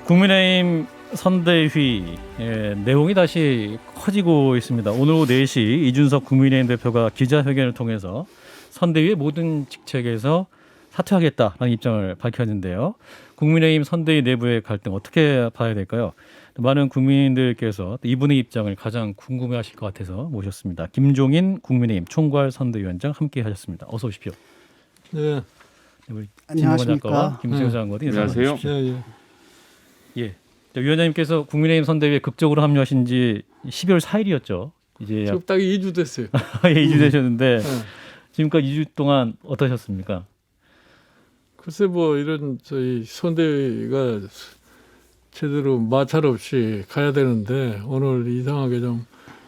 국민의힘 선대위 내용이 다시 커지고 있습니다. 오늘 오후 4시 이준석 국민의힘 대표가 기자회견을 통해서 선대위의 모든 직책에서 사퇴하겠다라는 입장을 밝혔는데요. 국민의힘 선대위 내부의 갈등 어떻게 봐야 될까요? 많은 국민들께서 이분의 입장을 가장 궁금해하실 것 같아서 모셨습니다. 김종인 국민의힘 총괄 선대위원장 함께하셨습니다. 어서 오십시오. 네. 우리 안녕하십니까. 김수영 장관님 안녕하세요. 예. 예. 위원장님께서 국민의힘 선대위에 극적으로 합류하신 지 12월 4일이었죠. 이제 지금 딱 2주 됐어요. 2주 되셨는데 네. 지금까지 2주 동안 어떠셨습니까? 글쎄 뭐 이런 저희 선대위가 제대로 마찰 없이 가야 되는데 오늘 이상하게 좀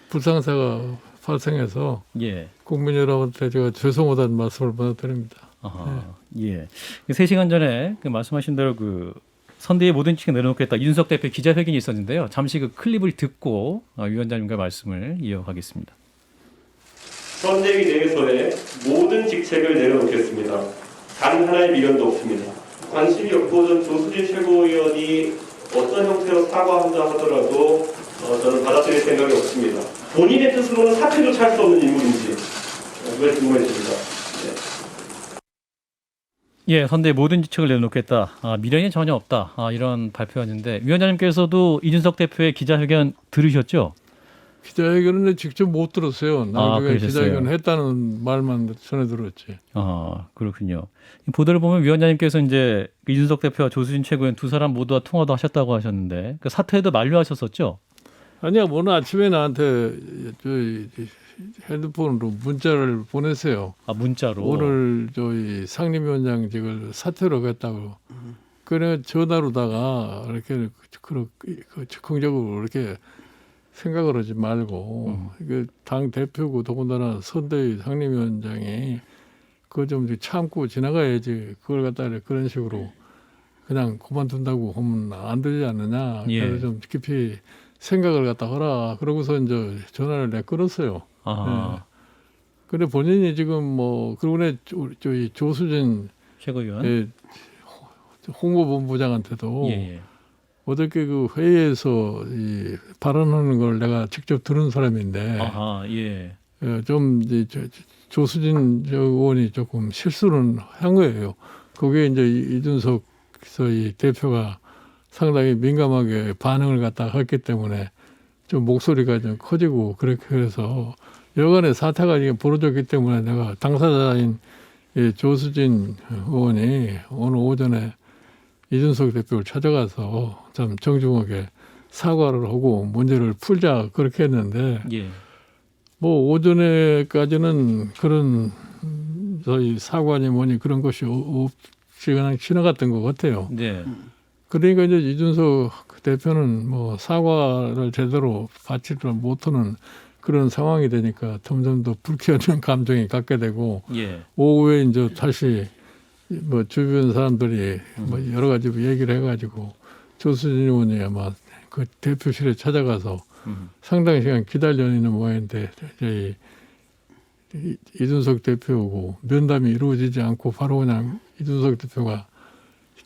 불상사가 발생해서 예. 국민 여러분한테 제가 죄송하다는 말씀을 먼저 드립니다. 아하, 예. 3시간 전에 말씀하신 대로 선대위 모든 직책 내려놓겠다. 이준석 대표 기자회견이 있었는데요. 잠시 그 클립을 듣고 위원장님과 말씀을 이어가겠습니다. 선대위 내에서의 모든 직책을 내려놓겠습니다. 단 하나의 미련도 없습니다. 관심이 없고 전 조수진 최고위원이 어떤 형태로 사과한다 하더라도 저는 받아들일 생각이 없습니다. 본인의 뜻으로는 사퇴조차 할 수 없는 인물인지 그걸 궁금해집니다. 예, 선대위 모든 직책을 내려놓겠다. 미련이 전혀 없다. 이런 발표였는데 위원장님께서도 이준석 대표의 기자회견 들으셨죠? 기자회견은 직접 못 들었어요. 나중에 그러셨어요. 기자회견 했다는 말만 전해 들었지. 그렇군요. 보도를 보면 위원장님께서 이제 이준석 대표와 조수진 최고위원 두 사람 모두와 통화도 하셨다고 하셨는데 그 사퇴도 만료하셨었죠? 아니야, 오늘 아침에 나한테 저희 핸드폰으로 문자를 보냈어요. 문자로. 오늘 저희 상임위원장직을 사퇴로 하겠다고. 그래 전화로다가 이렇게 즉흥적으로 이렇게 생각을 하지 말고 이게 당 대표고 더군다나 선대위 상임위원장이 그거 좀 참고 지나가야지 그걸 갖다 그런 식으로 그냥 그만둔다고 하면 안 되지 않느냐. 예. 그래서 좀 깊이 생각을 갖다 하라. 그러고서 이제 전화를 내가 끊었어요. 네. 근데 본인이 지금 뭐 그러고 저희 조수진 최고위원. 홍보본부장한테도 예. 어저께 그 회의에서 이 발언하는 걸 내가 직접 들은 사람인데 예. 좀 이제 조수진 의원이 조금 실수는 한 거예요. 그게 이제 이준석 이 대표가 상당히 민감하게 반응을 갖다 했기 때문에 좀 목소리가 좀 커지고 그렇게 해서 여간의 사태가 이게 벌어졌기 때문에 내가 당사자인 이 조수진 의원이 오늘 오전에 이준석 대표를 찾아가서 좀 정중하게 사과를 하고 문제를 풀자 그렇게 했는데 예. 뭐 오전에까지는 그런 저희 사과니 뭐니 그런 것이 없이 그냥 지나갔던 것 같아요. 네. 그러니까 이제 이준석 대표는 뭐 사과를 제대로 받지를 못하는 그런 상황이 되니까 점점 더 불쾌한 감정이 갖게 되고 예. 오후에 이제 다시 뭐 주변 사람들이 뭐 여러 가지 얘기를 해가지고 조수진 의원이 아마 그 대표실에 찾아가서 상당히 시간 기다려 있는 모양인데 저희 이준석 대표하고 면담이 이루어지지 않고 바로 그냥 이준석 대표가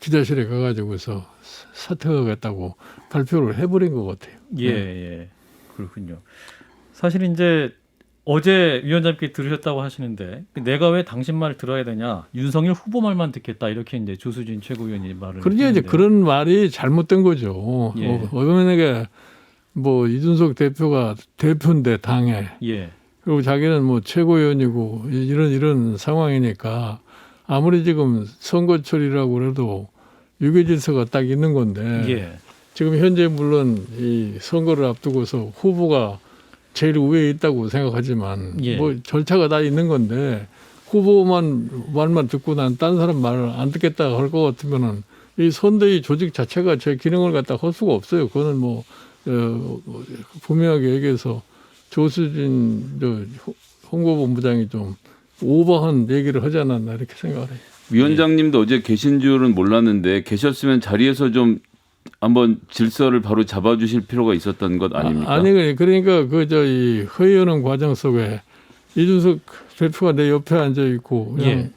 기자실에 가가지고서 사퇴하겠다고 발표를 해버린 것 같아요. 예. 그렇군요. 사실 이제 어제 위원장님께 들으셨다고 하시는데 내가 왜 당신 말을 들어야 되냐? 윤석열 후보 말만 듣겠다 이렇게 이제 조수진 최고위원이 말을. 그러니까 이제 그런 말이 잘못된 거죠. 예. 어머니가 뭐 이준석 대표가 대표인데 당에 예. 그리고 자기는 뭐 최고위원이고 이런 상황이니까 아무리 지금 선거철이라고 그래도 유계질서가 딱 있는 건데 예. 지금 현재 물론 이 선거를 앞두고서 후보가 제일 위에 있다고 생각하지만 예. 뭐 절차가 다 있는 건데 후보만 말만 듣고 난 딴 사람 말을 안 듣겠다 할 것 같으면은 이 선대위 조직 자체가 제 기능을 갖다 할 수가 없어요. 그거는 뭐 분명하게 얘기해서 조수진 홍보본부장이 좀 오버한 얘기를 하지 않았나 이렇게 생각을 해요. 위원장님도 어제 계신 줄은 몰랐는데 계셨으면 자리에서 좀 한번 질서를 바로 잡아주실 필요가 있었던 것 아닙니까? 아니 그러니까 이 회의하는 과정 속에 이준석 대표가 내 옆에 앉아 있고 그냥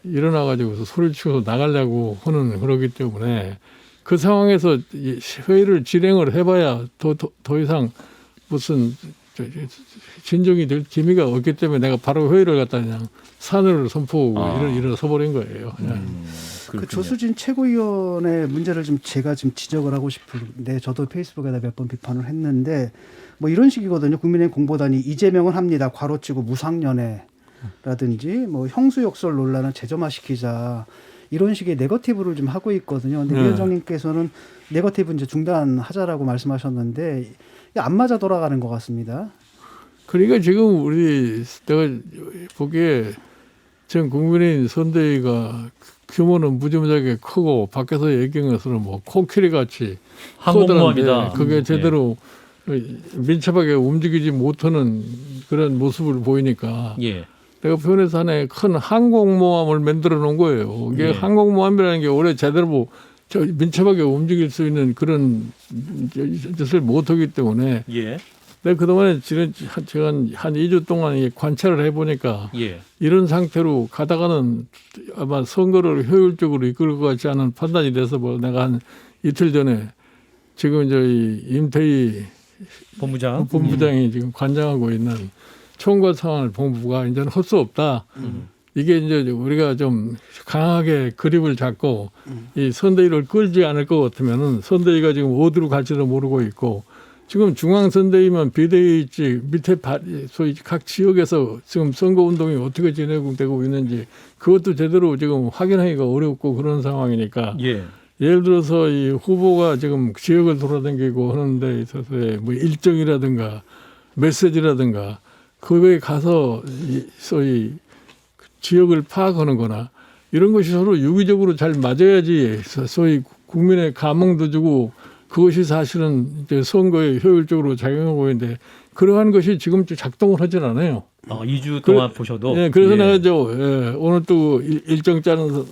일어나가지고서 소리를 치고서 나가려고 하는 그러기 때문에 그 상황에서 이 회의를 진행을 해봐야 더 이상 무슨 진정이 될 기미가 없기 때문에 내가 바로 회의를 갖다 그냥 산으로 선포하고 일어서 버린 거예요. 그 조수진 최고위원의 문제를 좀 제가 좀 지적을 하고 싶은데 저도 페이스북에다 몇 번 비판을 했는데 뭐 이런 식이거든요. 국민의힘 공보단이 이재명은 합니다. 괄호치고 무상연애라든지 뭐 형수욕설 논란을 재점화시키자 이런 식의 네거티브를 좀 하고 있거든요. 근데 위원장님께서는 네거티브 이제 중단하자라고 말씀하셨는데 안 맞아 돌아가는 것 같습니다. 그러니까 지금 내가 보기에 전 국민의힘 선대위가 규모는 무지무지하게 크고 밖에서 얘기한 것으로는 뭐 코끼리 같이 항공모함이다. 그게 제대로 민첩하게 움직이지 못하는 그런 모습을 보이니까 예. 내가 표현해서 하나의 큰 항공모함을 만들어 놓은 거예요. 이게 항공모함이라는 게 원래 제대로 민첩하게 움직일 수 있는 그런 짓을 못하기 때문에 예. 내가 그동안에 제가 한 2주 동안 관찰을 해보니까 예. 이런 상태로 가다가는 아마 선거를 효율적으로 이끌 것 같지 않은 판단이 돼서 뭐 내가 한 이틀 전에 지금 저희 임태희 본부장이 지금 관장하고 있는 총괄상황을 본부가 이제는 할 수 없다. 이게 이제 우리가 좀 강하게 그립을 잡고 이 선대위를 끌지 않을 것 같으면은 선대위가 지금 어디로 갈지도 모르고 있고 지금 중앙선대위만 비대위 있지 밑에 소위 각 지역에서 지금 선거운동이 어떻게 진행되고 있는지 그것도 제대로 지금 확인하기가 어렵고 그런 상황이니까 예. 예를 들어서 이 후보가 지금 지역을 돌아다니고 하는 데 있어서의 뭐 일정이라든가 메시지라든가 그거에 가서 소위 지역을 파악하는 거나 이런 것이 서로 유기적으로 잘 맞아야지 소위 국민의 감흥도 주고 그것이 사실은 이제 선거에 효율적으로 작용하고 있는데 그러한 것이 지금 작동을 하진 않아요. 2주 동안 보셔도. 예, 그래서 내가 오늘 또 일정 짜는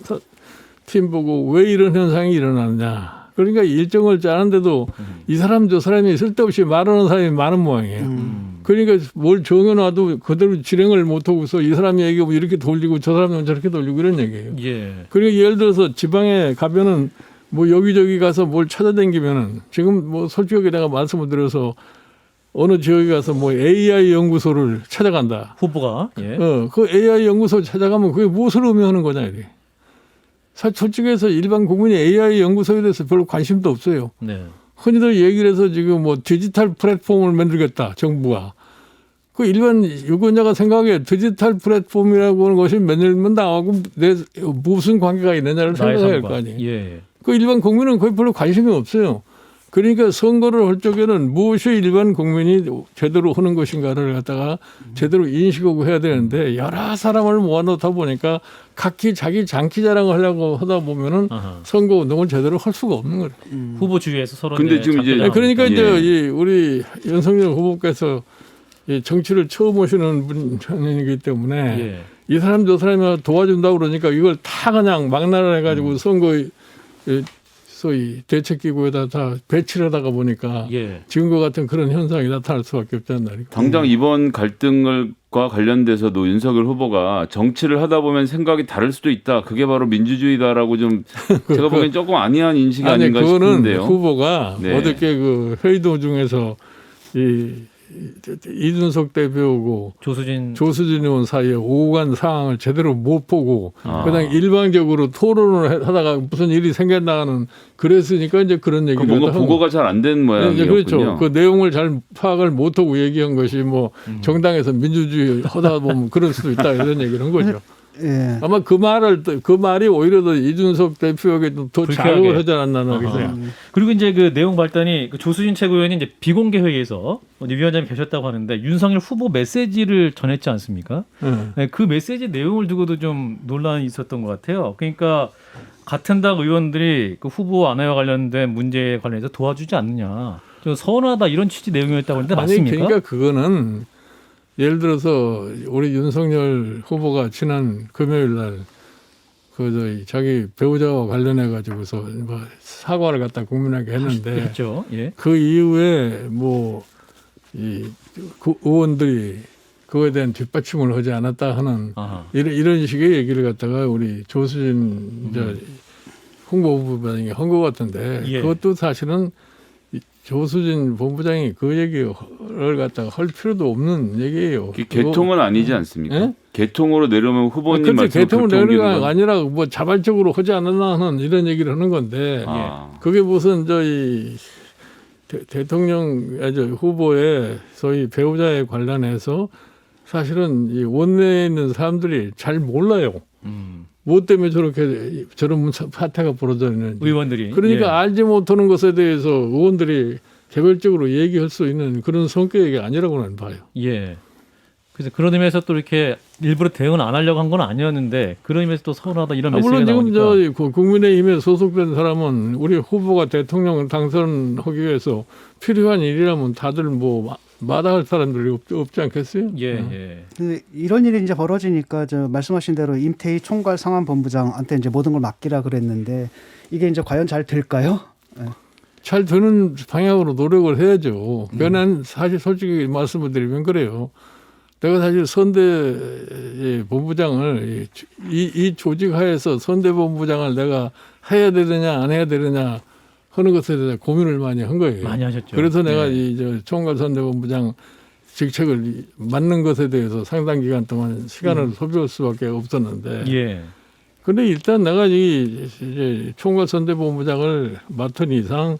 팀 보고 왜 이런 현상이 일어나느냐. 그러니까 일정을 짜는데도 이 사람 저 사람이 쓸데없이 말하는 사람이 많은 모양이에요. 그러니까 뭘 정해놔도 그대로 진행을 못하고서 이 사람이 얘기하고 이렇게 돌리고 저 사람은 저렇게 돌리고 이런 얘기예요. 예. 그러니까 예를 들어서 지방에 가면은 뭐 여기저기 가서 뭘 찾아다니면은 지금 뭐 솔직하게 내가 말씀을 드려서 어느 지역에 가서 뭐 AI 연구소를 찾아간다. 후보가. 예. 그 AI 연구소 찾아가면 그게 무엇을 의미하는 거냐 이게. 솔직해서 일반 국민이 AI 연구소에 대해서 별로 관심도 없어요. 네. 흔히들 얘기를 해서 지금 뭐 디지털 플랫폼을 만들겠다 정부가. 그 일반 유권자가 생각하기에 디지털 플랫폼이라고 하는 것이 만들면 나하고 무슨 관계가 있느냐를 생각해야 할 거 아니에요. 예. 그 일반 국민은 거의 별로 관심이 없어요. 그러니까 선거를 할 적에는 무엇이 일반 국민이 제대로 하는 것인가를 갖다가 제대로 인식하고 해야 되는데 여러 사람을 모아놓다 보니까 각기 자기 장기 자랑을 하려고 하다 보면은 선거 운동을 제대로 할 수가 없는 거예요. 후보 주위에서 서로. 근데 지금 이제 그러니까 이제 우리 윤석열 후보께서 이 정치를 처음 오시는 분이기 때문에 예. 이 사람 저 사람이 도와준다고 그러니까 이걸 다 그냥 막나라 해가지고 선거에 소위 대책기구에다 다 배치를 하다가 보니까 예. 지금과 같은 그런 현상이 나타날 수밖에 없지 않나. 당장 이번 갈등과 관련돼서도 윤석열 후보가 정치를 하다 보면 생각이 다를 수도 있다. 그게 바로 민주주의다라고 좀 제가 보기엔 조금 아니한 인식이 아닌가 그거는 싶은데요. 후보가 네. 어저께 그 회의 도중에서 이준석 대표하고 조수진 의원 사이에 오간 상황을 제대로 못 보고 그냥 아. 일방적으로 토론을 하다가 무슨 일이 생겼나는 그랬으니까 이제 그런 얘기를 뭔가 하고. 보고가 잘 안 된 모양이었군요. 그렇죠. 그 내용을 잘 파악을 못하고 얘기한 것이 뭐 정당에서 민주주의 하다 보면 그럴 수도 있다 이런 얘기를 한 거죠. 예. 아마 그 말이 오히려 더 이준석 대표에게 더 자극을 하지 않았나 그래요. 그리고 이제 그 내용 발단이 그 조수진 최고위원이 이제 비공개 회의에서 위원장이 계셨다고 하는데 윤석열 후보 메시지를 전했지 않습니까? 네, 그 메시지 내용을 두고도 좀 논란이 있었던 것 같아요. 그러니까 같은 당 의원들이 그 후보 안회와 관련된 문제에 관련해서 도와주지 않느냐, 좀 서운하다 이런 취지 내용이었다고 하는데 맞습니까? 그러니까 그거는 예를 들어서 우리 윤석열 후보가 지난 금요일 날 자기 배우자와 관련해 가지고서 뭐 사과를 갖다 국민에게 했는데 그렇죠. 예. 그 이후에 뭐 그 의원들이 그거에 대한 뒷받침을 하지 않았다 하는 이런 식의 얘기를 갖다가 우리 조수진 홍보부장이 한 것 같은데 예. 그것도 사실은 이 조수진 본부장이 그 얘기를 갖다가 할 필요도 없는 얘기예요. 개통은 아니지 않습니까? 예? 개통으로 내려오면 후보님 그렇지 말씀 개통을 내리가 아니라 뭐 자발적으로 하지 않았나 하는 이런 얘기를 하는 건데 아. 그게 무슨 저희 대통령 후보의 소위 배우자에 관련해서 사실은 이 원내에 있는 사람들이 잘 몰라요. 뭐 때문에 저런 사태가 벌어져 있는지. 의원들이 그러니까 예. 알지 못하는 것에 대해서 의원들이 개별적으로 얘기할 수 있는 그런 성격이 아니라고 나는 봐요. 예. 그래서 그런 의미에서 또 이렇게 일부러 대응을 안 하려고 한 건 아니었는데 그런 의미에서 또 서운하다 이런 메시지가 물론 지금 나오니까. 저 국민의힘에 소속된 사람은 우리 후보가 대통령 당선하기 위해서 필요한 일이라면 다들 뭐 마다할 사람들이 없지 않겠어요? 예, 예. 그 이런 일이 이제 벌어지니까 저 말씀하신 대로 임태희 총괄 상안본부장한테 이제 모든 걸 맡기라 그랬는데 이게 이제 과연 잘 될까요? 잘 되는 방향으로 노력을 해야죠. 그는 사실 솔직히 말씀을 드리면 그래요. 내가 사실 선대 본부장을 이 조직 하에서 선대 본부장을 내가 해야 되느냐 안 해야 되느냐 하는 것에 대해서 고민을 많이 한 거예요. 많이 하셨죠. 그래서 내가 예. 이 총괄 선대 본부장 직책을 맡는 것에 대해서 상당 기간 동안 시간을 소비할 수밖에 없었는데. 예. 근데 일단 내가 이제 총괄 선대 본부장을 맡은 이상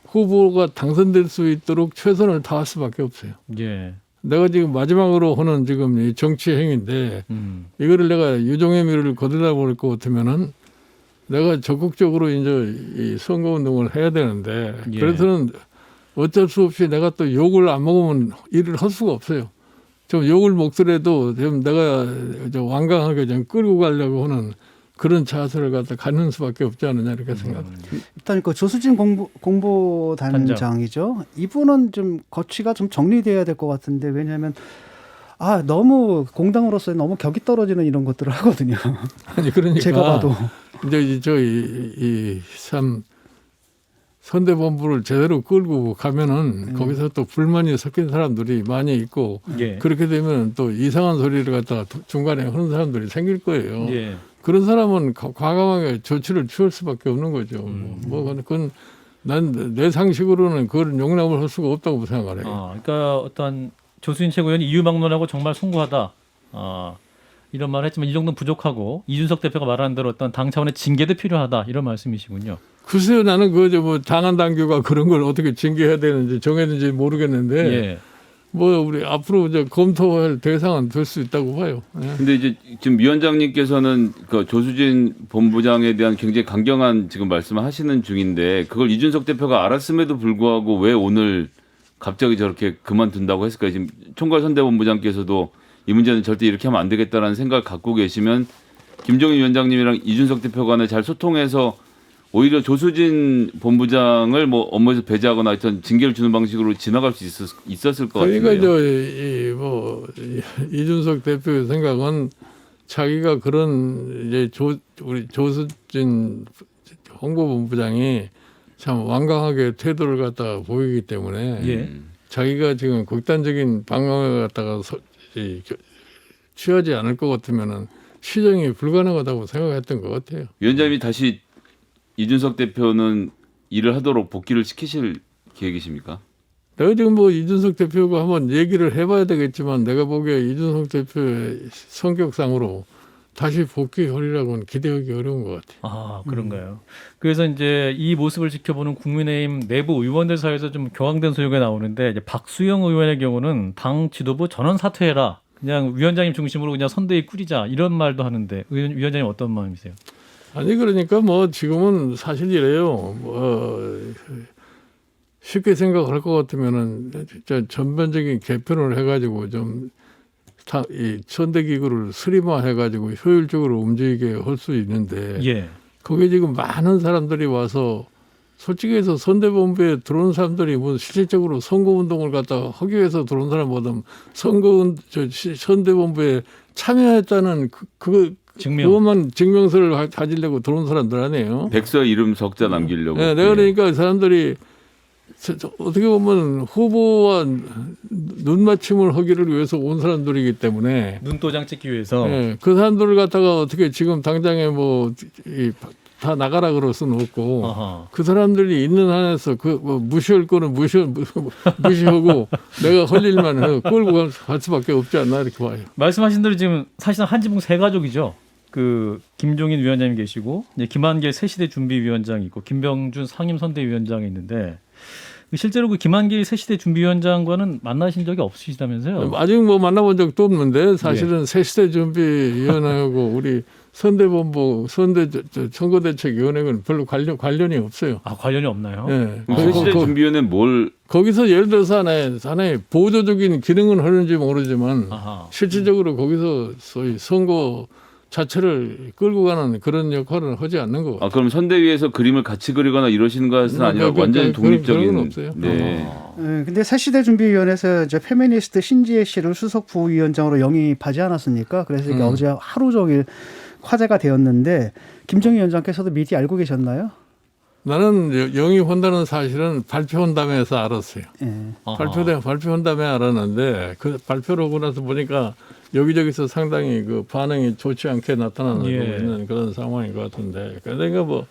후보가 당선될 수 있도록 최선을 다할 수밖에 없어요. 예. 내가 지금 마지막으로 하는 지금 이 정치 행위인데 이거를 내가 유종의 미를 거들다 버릴 것 같으면은 내가 적극적으로 이제 이 선거 운동을 해야 되는데 예. 그래서는 어쩔 수 없이 내가 또 욕을 안 먹으면 일을 할 수가 없어요. 좀 욕을 먹더라도 좀 내가 좀 완강하게 좀 끌고 가려고 하는 그런 자세를 갖는 수밖에 없지 않느냐 이렇게 생각합니다. 일단 그 조수진 공보단장이죠. 이분은 좀 거취가 좀 정리돼야 될 것 같은데 왜냐하면 너무 공당으로서 너무 격이 떨어지는 이런 것들을 하거든요. 아니 그러니까 제가 봐도 이제 참 선대본부를 제대로 끌고 가면은 거기서 또 불만이 섞인 사람들이 많이 있고 예. 그렇게 되면 또 이상한 소리를 갖다가 중간에 하는 사람들이 생길 거예요. 예. 그런 사람은 과감하게 조치를 취할 수밖에 없는 거죠. 그건 난 내 상식으로는 그걸 용납을 할 수가 없다고 생각을 해요. 그러니까 어떤 조수진 최고위원이 이유망론하고 정말 숭고하다. 이런 말을 했지만 이 정도는 부족하고 이준석 대표가 말하는 대로 어떤 당 차원의 징계도 필요하다 이런 말씀이시군요. 글쎄요, 나는 뭐 당한 당규가 그런 걸 어떻게 징계해야 되는지 정했는지 모르겠는데 예. 뭐 우리 앞으로 이제 검토할 대상은 될 수 있다고 봐요. 예. 근데 이제 지금 위원장님께서는 그 조수진 본부장에 대한 굉장히 강경한 지금 말씀을 하시는 중인데 그걸 이준석 대표가 알았음에도 불구하고 왜 오늘 갑자기 저렇게 그만둔다고 했을까요? 지금 총괄 선대본부장께서도 이 문제는 절대 이렇게 하면 안 되겠다라는 생각을 갖고 계시면 김종인 위원장님이랑 이준석 대표 간에 잘 소통해서 오히려 조수진 본부장을 뭐 업무에서 배제하거나 하여튼 징계를 주는 방식으로 지나갈 수 있었을 것 같아요. 그러니까 이준석 대표의 생각은 자기가 그런 이제 우리 조수진 홍보본부장이 참 완강하게 태도를 갖다가 보이기 때문에 예. 자기가 지금 극단적인 방향을 갖다가 취하지 않을 것 같으면은 시정이 불가능하다고 생각했던 것 같아요. 위원장님이 다시 이준석 대표는 일을 하도록 복귀를 시키실 계획이십니까? 내가 지금 뭐 이준석 대표가 한번 얘기를 해봐야 되겠지만 내가 보기에 이준석 대표의 성격상으로 다시 복귀하리라고는 기대하기 어려운 것 같아요. 그런가요? 그래서 이제 이 모습을 지켜보는 국민의힘 내부 의원들 사이에서 좀 격앙된 소리가 나오는데 이제 박수영 의원의 경우는 당 지도부 전원 사퇴해라. 그냥 위원장님 중심으로 그냥 선대위 꾸리자 이런 말도 하는데 위원장님 어떤 마음이세요? 아니 그러니까 뭐 지금은 사실 이래요. 쉽게 생각할 것 같으면은 전반적인 개편을 해가지고 좀 이 선대기구를 스림화해가지고 효율적으로 움직이게 할 수 있는데 예. 거기에 지금 많은 사람들이 와서 솔직히 해서 선대본부에 들어온 사람들이 뭐 실질적으로 선거운동을 갖다가 하기 위해서 들어온 사람보다 선대본부에 참여했다는 그것만 증명서를 가지려고 들어온 사람들 아니에요. 백서 이름 석자 남기려고. 네, 내가 그러니까 사람들이 어떻게 보면 후보와 눈맞춤을 하기를 위해서 온 사람들이기 때문에 눈도장 찍기 위해서 네, 그 사람들을 갖다가 어떻게 지금 당장에 다 나가라 그럴 수는 없고 아하. 그 사람들이 있는 한에서 뭐 무시할 거는 무시하고 내가 할 일만 해 끌고 갈 수밖에 없지 않나 이렇게 봐요. 말씀하신 대로 지금 사실상 한지붕 세 가족이죠. 그 김종인 위원장이 계시고 이제 김한길 새시대 준비위원장이 있고 김병준 상임선대위원장이 있는데 실제로 그 김한길 새시대 준비위원장과는 만나신 적이 없으시다면서요? 아직 뭐 만나본 적도 없는데 사실은 새시대 준비위원회하고 우리 선대본부 선거대책위원회는 별로 관련이 없어요. 아 관련이 없나요? 예. 새시대 준비위원회는 뭘 거기서 예를 들어서 하나의 보조적인 기능은 하는지 모르지만 아하. 실질적으로 거기서 소위 선거 자체를 끌고 가는 그런 역할을 하지 않는 거. 아 그럼 선대위에서 그림을 같이 그리거나 이러시는 것은 아니라 완전히 독립적인. 그런 건 없어요. 네. 근데 새시대 준비위원회에서 이제 페미니스트 신지혜 씨를 수석 부위원장으로 영입하지 않았습니까? 그래서 이게 어제 하루 종일 화제가 되었는데 김정희 위원장께서도 미리 알고 계셨나요? 나는 영입한다는 사실은 발표한 다음에 해서 알았어요. 예. 아하. 발표한 다음에 알았는데 그 발표를 하고 나서 보니까 여기저기서 상당히 그 반응이 좋지 않게 나타나고 예. 있는 그런 상황인 것 같은데 그러니까 뭐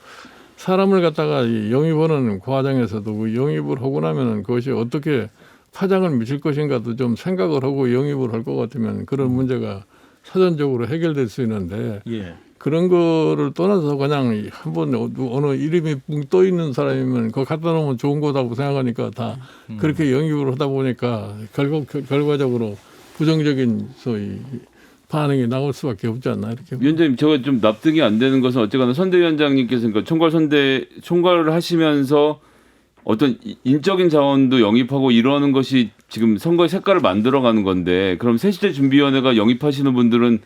사람을 갖다가 이 영입하는 과정에서도 그 영입을 하고 나면은 그것이 어떻게 파장을 미칠 것인가도 좀 생각을 하고 영입을 할 것 같으면 그런 문제가 사전적으로 해결될 수 있는데 예. 그런 거를 떠나서 그냥 한번 어느 이름이 붕 떠 있는 사람이면 그거 갖다 놓으면 좋은 거다고 생각하니까 다 그렇게 영입을 하다 보니까 결과적으로 부정적인 소위 반응이 나올 수밖에 없지 않나 이렇게. 위원장님 제가 좀 납득이 안 되는 것은 어쨌거나 선대위원장님께서 그러니까 총괄을 하시면서 어떤 인적인 자원도 영입하고 이러는 것이 지금 선거의 색깔을 만들어가는 건데 그럼 새시대 준비위원회가 영입하시는 분들은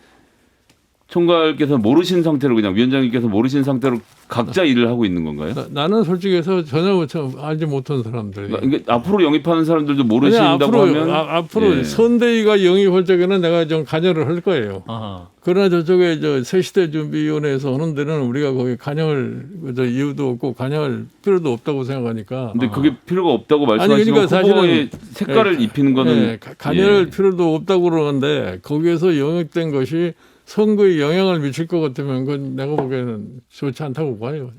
총괄께서 모르신 상태로 그냥 위원장님께서 모르신 상태로 각자 일을 하고 있는 건가요? 나는 솔직해서 전혀 알지 못한 사람들. 그러니까 앞으로 영입하는 사람들도 모르신다고 하면 앞으로 예. 선대위가 영입할 적에는 내가 좀 관여를 할 거예요. 아하. 그러나 저쪽에 새시대 준비위원회에서 하는 데는 우리가 거기 관여할 이유도 없고 관여할 필요도 없다고 생각하니까. 근데 그게 필요가 없다고 말씀하시면 그러니까 후보의 사실은 색깔을 입히는 거는 관여할 예. 필요도 없다고 그러는데 거기에서 영입된 것이 선거에 영향을 미칠 것 같으면 그건 내가 보기에는 좋지 않다고 봐요.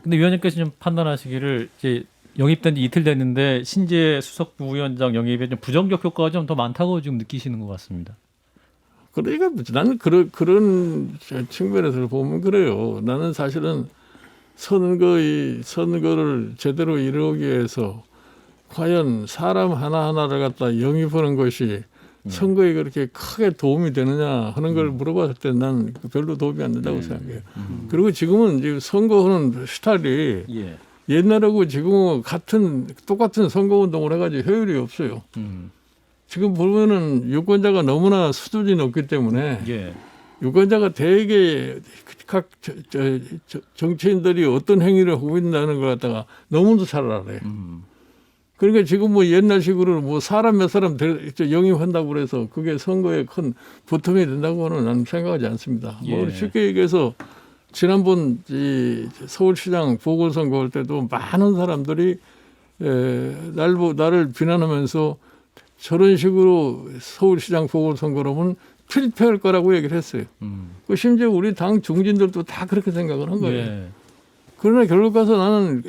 근데 위원장께서 좀 판단하시기를 이제 영입된 지 이틀 됐는데 신재 수석 부위원장 영입에 좀 부정적 효과가 좀 더 많다고 지금 느끼시는 것 같습니다. 그러니까 나는 그런 측면에서 보면 그래요. 나는 사실은 선거를 제대로 이루기 위해서 과연 사람 하나하나를 갖다 영입하는 것이 선거에 그렇게 크게 도움이 되느냐 하는 걸 물어봤을 때 난 별로 도움이 안 된다고 생각해요. 그리고 지금은 이제 선거하는 스타일이 예. 옛날하고 지금은 똑같은 선거운동을 해가지고 효율이 없어요. 지금 보면은 유권자가 너무나 수준이 높기 때문에 예. 유권자가 대개 각 정치인들이 어떤 행위를 하고 있다는 걸 갖다가 너무도 잘 알아요. 그러니까 지금 뭐 옛날식으로 뭐 사람 몇 사람 영입한다고 그래서 그게 선거에 큰 보탬이 된다고는 나는 생각하지 않습니다. 예. 뭐 쉽게 얘기해서 지난번 이 서울시장 보궐선거 할 때도 많은 사람들이 나를 비난하면서 저런 식으로 서울시장 보궐선거라면 필패할 거라고 얘기를 했어요. 그 심지어 우리 당 중진들도 다 그렇게 생각을 한 거예요. 예. 그러나 결국 가서 나는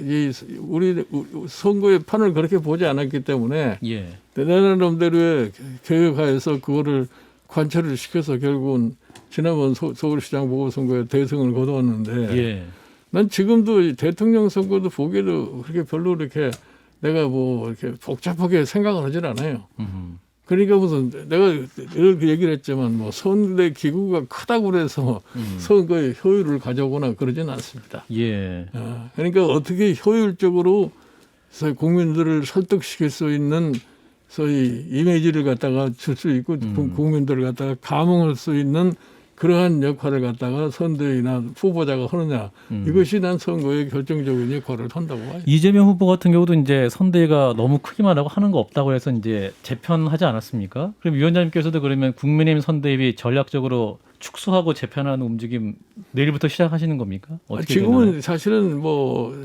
우리 선거의 판을 그렇게 보지 않았기 때문에 예. 내 나름대로의 계획하에서 그거를 관철을 시켜서 결국은 지난번 서울시장 보궐선거에 대승을 거두었는데 예. 난 지금도 대통령 선거도 보기에도 그렇게 별로 이렇게 내가 뭐 이렇게 복잡하게 생각을 하진 않아요. 그러니까 무슨 내가 이렇게 얘기를 했지만 뭐 선대 기구가 크다고 그래서 선거의 효율을 가져오거나 그러지는 않습니다. 예. 그러니까 어떻게 효율적으로 국민들을 설득시킬 수 있는 소위 이미지를 갖다가 줄 수 있고 국민들을 갖다가 감흥할 수 있는 그러한 역할을 갖다가 선대위나 후보자가 하느냐 이것이 난 선거에 결정적인 역할을 한다고 봐요. 이재명 후보 같은 경우도 이제 선대위가 너무 크기만 하고 하는 거 없다고 해서 이제 재편하지 않았습니까? 그럼 위원장님께서도 그러면 국민의힘 선대위 전략적으로 축소하고 재편하는 움직임 내일부터 시작하시는 겁니까? 어떻게 지금은 되나요? 사실은 뭐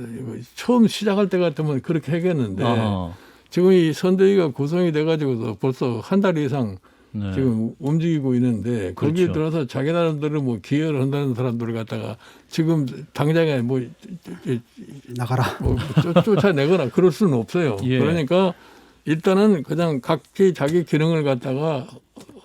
처음 시작할 때 같으면 그렇게 하겠는데 아하. 지금 이 선대위가 구성이 돼가지고서 벌써 한 달 이상 네. 지금 움직이고 있는데 거기에 그렇죠. 들어서 자기 나름대로 뭐 기여를 한다는 사람들을 갖다가 지금 당장에 뭐 나가라. 쫓아내거나 그럴 수는 없어요. 예. 그러니까 일단은 그냥 각기 자기 기능을 갖다가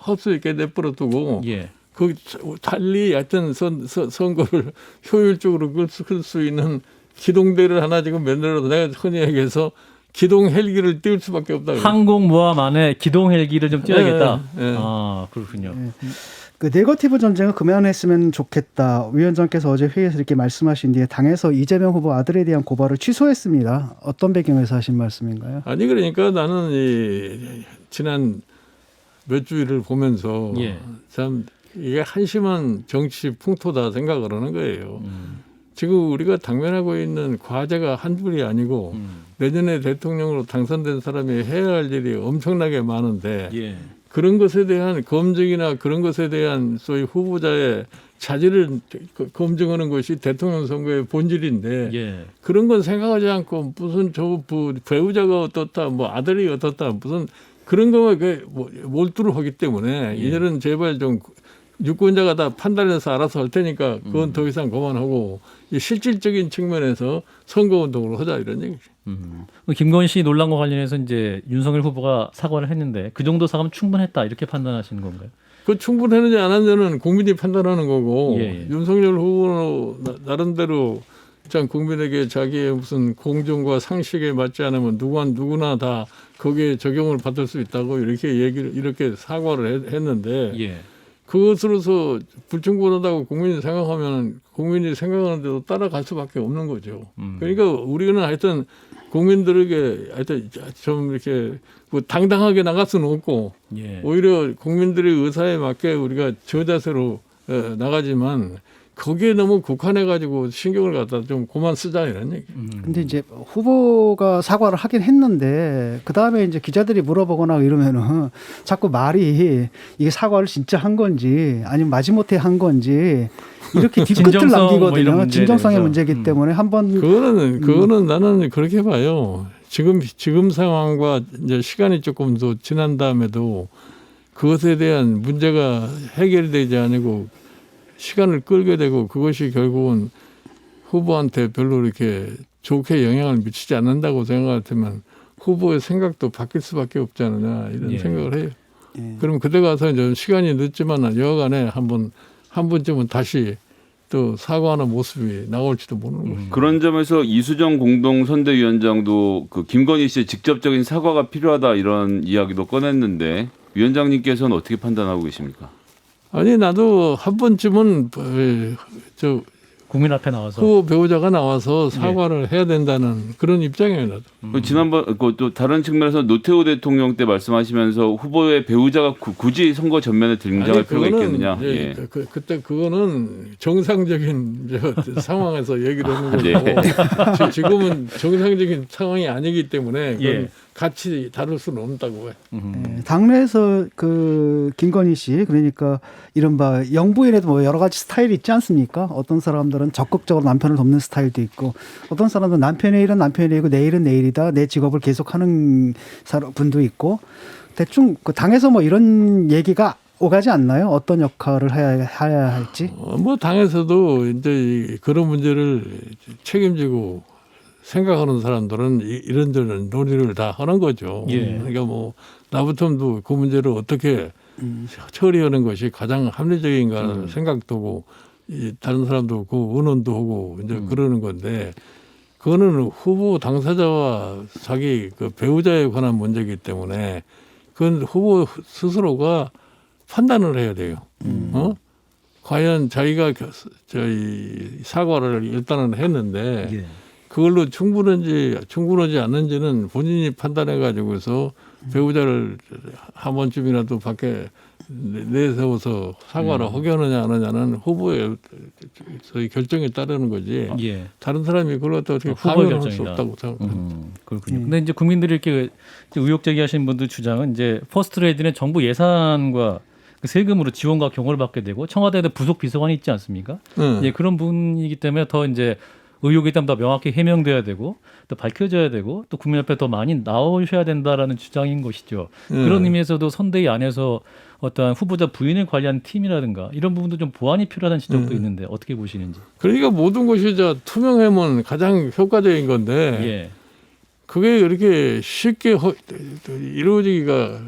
헛수 있게 내버려 두고 예. 그 달리 하여튼 선거를 효율적으로 끌 수 있는 기동대를 하나 지금 만들어서 내가 흔히 얘기해서 기동 헬기를 띄울 수밖에 없다. 항공모함 안에 기동 헬기를 좀 띄워야겠다. 예, 예. 아 그렇군요. 그 네거티브 전쟁을 그만했으면 좋겠다. 위원장께서 어제 회의에서 이렇게 말씀하신 뒤에 당에서 이재명 후보 아들에 대한 고발을 취소했습니다. 어떤 배경에서 하신 말씀인가요? 아니 그러니까 나는 이 지난 몇 주일을 보면서 예. 참 이게 한심한 정치 풍토다 생각을 하는 거예요. 지금 우리가 당면하고 있는 과제가 한둘이 아니고 내년에 대통령으로 당선된 사람이 해야 할 일이 엄청나게 많은데 예. 그런 것에 대한 검증이나 그런 것에 대한 소위 후보자의 자질을 검증하는 것이 대통령 선거의 본질인데 예. 그런 건 생각하지 않고 무슨 저 배우자가 어떻다 뭐 아들이 어떻다 무슨 그런 거에 몰두를 하기 때문에 이제는 제발 좀 유권자가 다 판단해서 알아서 할 테니까 그건 더 이상 그만하고 이 실질적인 측면에서 선거운동으로 하자 이런 얘기죠. 김건희 씨 논란과 관련해서 이제 윤석열 후보가 사과를 했는데 그 정도 사과면 충분했다 이렇게 판단하시는 건가요? 그 충분했는지 안 했는지는 국민이 판단하는 거고 예. 윤석열 후보는 나름대로 참 국민에게 자기의 무슨 공정과 상식에 맞지 않으면 누구나 다 거기에 적용을 받을 수 있다고 이렇게 사과를 했는데 예. 그것으로서 불충분하다고 국민이 생각하면 국민이 생각하는 대로 따라갈 수밖에 없는 거죠. 그러니까 우리는 하여튼 국민들에게 하여튼 좀 이렇게 뭐 당당하게 나갈 수는 없고 예. 오히려 국민들의 의사에 맞게 우리가 저 자세로 나가지만 거기에 너무 국한해가지고 신경을 갖다 좀 그만 쓰자 이런 얘기. 근데 이제 후보가 사과를 하긴 했는데 그 다음에 이제 기자들이 물어보거나 이러면은 자꾸 말이 이게 사과를 진짜 한 건지 아니면 마지못해 한 건지 이렇게 뒤끝을 진정성 뭐 남기거든요. 이런 문제에 진정성의 대해서. 문제이기 때문에 한번 그거는 나는 그렇게 봐요. 지금 상황과 이제 시간이 조금 더 지난 다음에도 그것에 대한 문제가 해결되지 않고 시간을 끌게 되고 그것이 결국은 후보한테 별로 이렇게 좋게 영향을 미치지 않는다고 생각하면 후보의 생각도 바뀔 수밖에 없지 않느냐 이런 예. 생각을 해요. 예. 그럼 그때 가서 이제 시간이 늦지만 여하간에 한 번쯤은 다시 또 사과하는 모습이 나올지도 모르는 거죠. 그런 점에서 이수정 공동선대위원장도 그 김건희 씨의 직접적인 사과가 필요하다 이런 이야기도 꺼냈는데 위원장님께서는 어떻게 판단하고 계십니까? 아니 나도 한 번쯤은 저 국민 앞에 나와서 후보 배우자가 나와서 사과를 해야 된다는 그런 입장이에요. 나도. 지난번 또 다른 측면에서 노태우 대통령 때 말씀하시면서 후보의 배우자가 굳이 선거 전면에 등장할 아니, 필요가 그거는 있겠느냐. 이제 예. 그때 그거는 정상적인 상황에서 얘기를 하는 거고 네. 지금은 정상적인 상황이 아니기 때문에 그건 예. 같이 다룰 수는 없다고 해. 예, 당내에서 그 김건희 씨 그러니까 이른바 영부인에도 뭐 여러 가지 스타일이 있지 않습니까? 어떤 사람들은 적극적으로 남편을 돕는 스타일도 있고 어떤 사람들은 남편의 일은 남편의 일이고 내 일은 내 일이다. 내 직업을 계속하는 분도 있고 대충 그 당에서 뭐 이런 얘기가 오가지 않나요? 어떤 역할을 해야 할지? 뭐 당에서도 이제 그런 문제를 책임지고 생각하는 사람들은 이런저런 논의를 다 하는 거죠. 예. 그러니까 뭐 나부터도 그 문제를 어떻게 처리하는 것이 가장 합리적인가 생각도 하고 다른 사람도 그 의논도 하고 이제 그러는 건데 그거는 후보 당사자와 자기 그 배우자에 관한 문제이기 때문에 그건 후보 스스로가 판단을 해야 돼요. 과연 자기가 저희 사과를 일단은 했는데 예. 그걸로 충분하지 않는지는 본인이 판단해 가지고서 배우자를 한 번쯤이라도 밖에 내세워서 사과를 하겠느냐 안 하느냐는 후보의 저희 결정에 따르는 거지. 예. 다른 사람이 그걸 갖다 어떻게 후보의 강요할 수 결정이다. 없다고 생각합니다. 그렇군요. 근데 이제 국민들이 이렇게 의혹 제기하시는 분들 주장은 이제 퍼스트레이드는 정부 예산과 그 세금으로 지원과 경호를 받게 되고 청와대에도 부속 비서관이 있지 않습니까? 네. 예, 그런 분이기 때문에 더 이제 의혹이 있다면 더 명확히 해명돼야 되고 또 밝혀져야 되고 또 국민 앞에 더 많이 나오셔야 된다라는 주장인 것이죠. 그런 의미에서도 선대위 안에서 어떠한 후보자 부인을 관리하는 팀이라든가 이런 부분도 좀 보완이 필요하다는 지적도 있는데 어떻게 보시는지. 그러니까 모든 것이 투명하면 가장 효과적인 건데 예. 그게 이렇게 쉽게 이루어지기가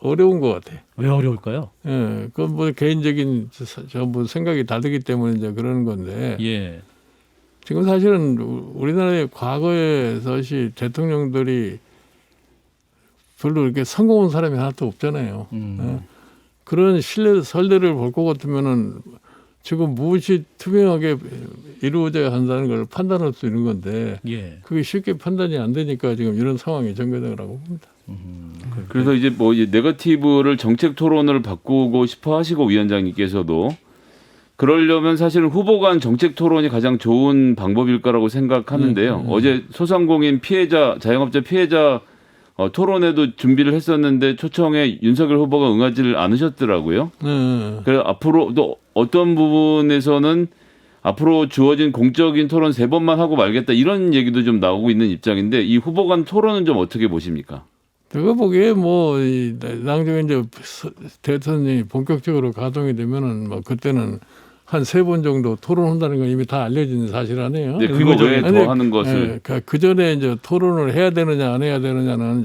어려운 것 같아요. 왜 어려울까요? 예, 그건 뭐 개인적인 전부 생각이 다르기 때문에 이제 그러는 건데 예. 지금 사실은 우리나라의 과거에 사실 대통령들이 별로 이렇게 성공한 사람이 하나도 없잖아요. 예. 그런 설례를 볼 것 같으면은 지금 무엇이 투명하게 이루어져야 한다는 걸 판단할 수 있는 건데 예. 그게 쉽게 판단이 안 되니까 지금 이런 상황이 전개되라고 봅니다. 그래서 이제 뭐 이제 네거티브를 정책 토론을 바꾸고 싶어 하시고 위원장님께서도 그러려면 사실은 후보 간 정책 토론이 가장 좋은 방법일 거라고 생각하는데요. 어제 소상공인 피해자, 자영업자 피해자 토론에도 준비를 했었는데 초청에 윤석열 후보가 응하지를 않으셨더라고요. 그래서 앞으로도 어떤 부분에서는 앞으로 주어진 공적인 토론 3번만 하고 말겠다 이런 얘기도 좀 나오고 있는 입장인데 이 후보 간 토론은 좀 어떻게 보십니까? 제가 보기에 뭐 나중에 이제 대선이 본격적으로 가동이 되면은 뭐 그때는 한 3번 정도 토론한다는 건 이미 다 알려진 사실 아니에요. 네, 그거 외에 더 하는 것을 그 전에 이제 토론을 해야 되느냐 안 해야 되느냐는